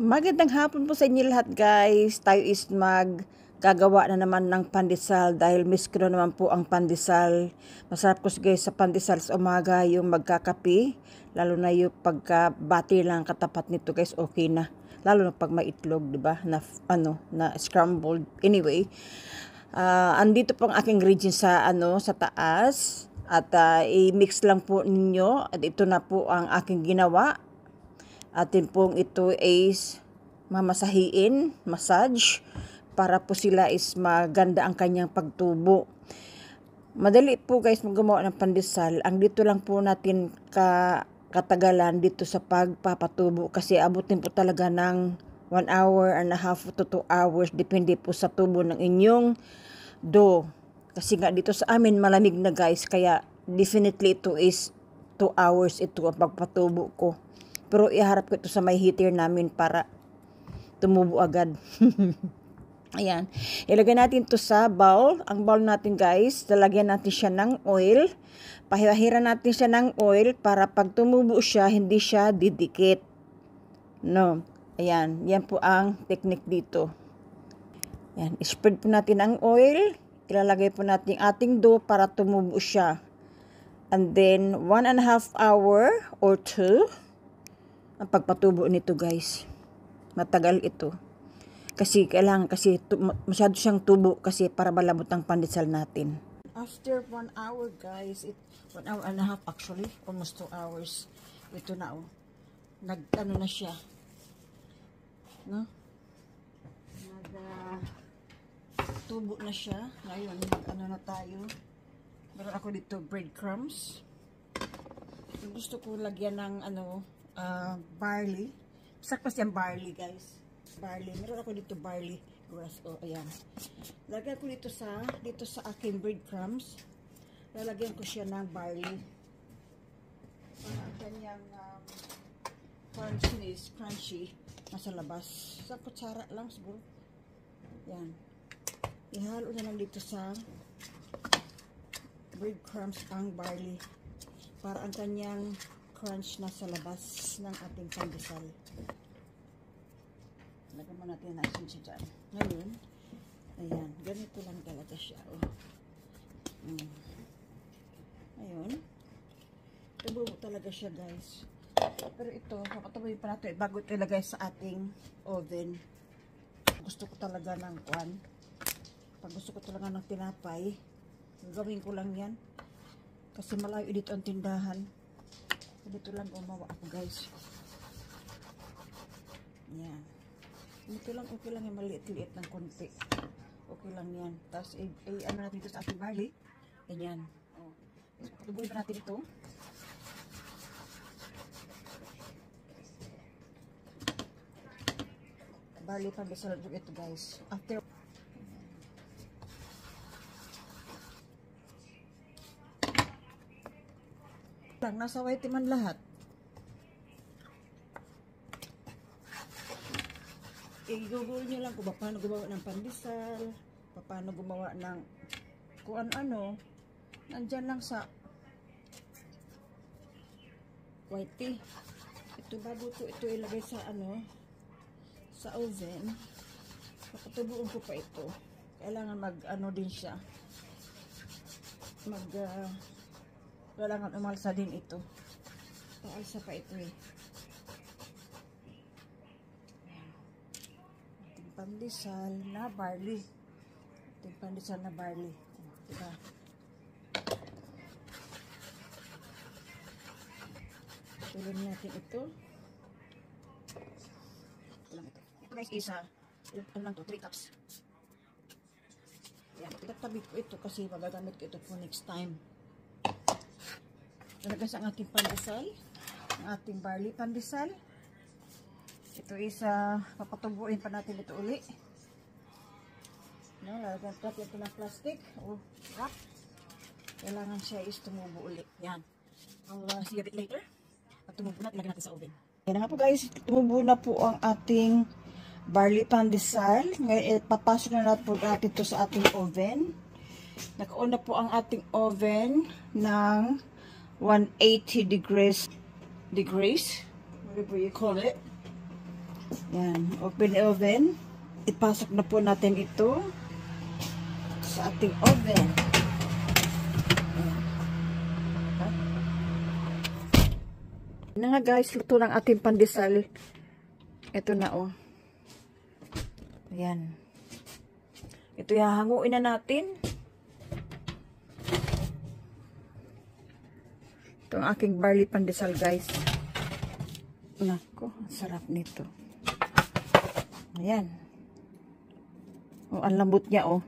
Magandang hapon po sa inyo lahat guys. Tayo is gagawa na naman ng pandesal dahil miss ko na naman po ang pandesal. Masarap ko guys sa pandesal sa umaga yung magkakape. Lalo na yung pagkabati lang katapat nito guys, okay na. Lalo na pag may itlog, di ba? Na scrambled. Anyway, andito po ang aking ingredients sa taas. At i-mix lang po ninyo. At ito na po ang aking ginawa. Atin pong ito is mamasahiin, massage, para po sila is maganda ang kanyang pagtubo. Madali po guys gumawa ng pandesal. Ang dito lang po natin katagalan dito sa pagpapatubo kasi abutin po talaga ng 1 hour and a half to 2 hours depende po sa tubo ng inyong dough. Kasi nga dito sa amin malamig na guys, kaya definitely ito is 2 hours ito ang pagpatubo ko. Pero iharap ko ito sa may heater namin para tumubo agad. Ayan. Ilagay natin ito sa bowl. Ang bowl natin guys, lalagyan natin siya ng oil. Pahiwahiran natin siya ng oil para pag tumubo siya, hindi siya didikit. No. Ayan. Yan po ang technique dito. Ayan. Spread po natin ang oil. Ilalagay po natin ating dough para tumubo siya. And then, 1.5 hour or 2 ang pagpatubo nito guys. Matagal ito. Kasi kailangan masyado siyang tubo kasi para malambot ang pandesal natin. After 1 hour guys, 1 hour and a half actually, almost 2 hours. Ito na oh. Nag-ano na siya. No? Tubo na siya. Ngayon, mag-ano na tayo. Meron ako dito breadcrumbs. Gusto ko lagyan ng barley. Sakpas yung barley guys. Barley. Meron ako dito barley grass. Oh, ayan. Lagyan ko dito sa aking breadcrumbs. Lalagyan ko siya ng barley. Ang kanyang crunchy nasa labas. Sa kutsara lang siguro. Yan. Ihalo na lang dito sa breadcrumbs ang barley. Para ang kanyang crunch na sa labas ng ating pandesal. Lagyan mo natin ang asin siya dyan. Ngayon, ayan, ganito lang talaga siya. Oh. Ngayon, tububo talaga siya guys. Pero ito, papatubuhin pa natin bago ito ilagay sa ating oven. Gusto ko talaga ng pag gusto ko talaga ng tinapay, gagawin ko lang yan. Kasi malayo dito ang tindahan. Dito lang gumawa ako guys. Yan. Dito lang, okay lang yung maliit-liit ng konti. Okay lang yan. Tapos, ano natin dito sa ating barley. Ganyan. O. Tubuhin pa natin ito. Barley pandesal ito guys. After lang, nasa white man lahat. I-google nyo lang kung paano gumawa ng pandesal, paano gumawa ng kung ano-ano. Nandyan lang sa white tea. Ito bago ito ilagay sa sa oven. Papatubuin ko pa ito. Kailangan mag-ano din siya. Kailangan umalsa din ito. Paalsa pa ito eh. Ating pandesal na barley. Ating pandesal na barley. Diba? Tuloy natin ito. Ito lang ito. Ito guys is ano lang to, 3 cups. Yan. Itatabi ko ito kasi magagamit ko ito for next time. Nalagay sa ating pandesal, ang ating barley pandesal. Ito is papatubuin pa natin ito uli. No, lalagyan natin ito ng plastic o wrap. Kailangan siya is tumubo uli. Yan. I'll see you a bit later. At tumubo na, ilagay natin sa oven. Yan nga po guys, tumubo na po ang ating barley pandesal. Ngayon, papasok na natin ito sa ating oven. Naka-on na po ang ating oven ng 180 degrees, whatever you call it. Yan, open oven. Ipasok na po natin ito sa ating oven. Yan nga guys, luto ng ating pandesal. Ito na oh. Ayan. Ito hahanguin na natin. Ito ang aking barley pandesal guys. Nako, ang sarap nito. Ayan. Oh, ang lambot niya oh.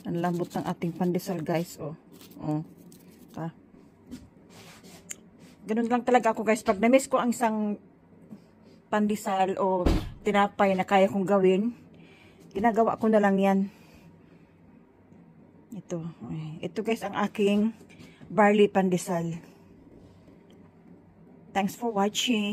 Ang lambot ng ating pandesal guys oh. Oh. Ta. Ganun lang talaga ako guys. Pag na-miss ko ang isang pandesal o tinapay na kaya kong gawin, ginagawa ko na lang yan. Ito. Ito guys ang aking barley pandesal. Thanks for watching.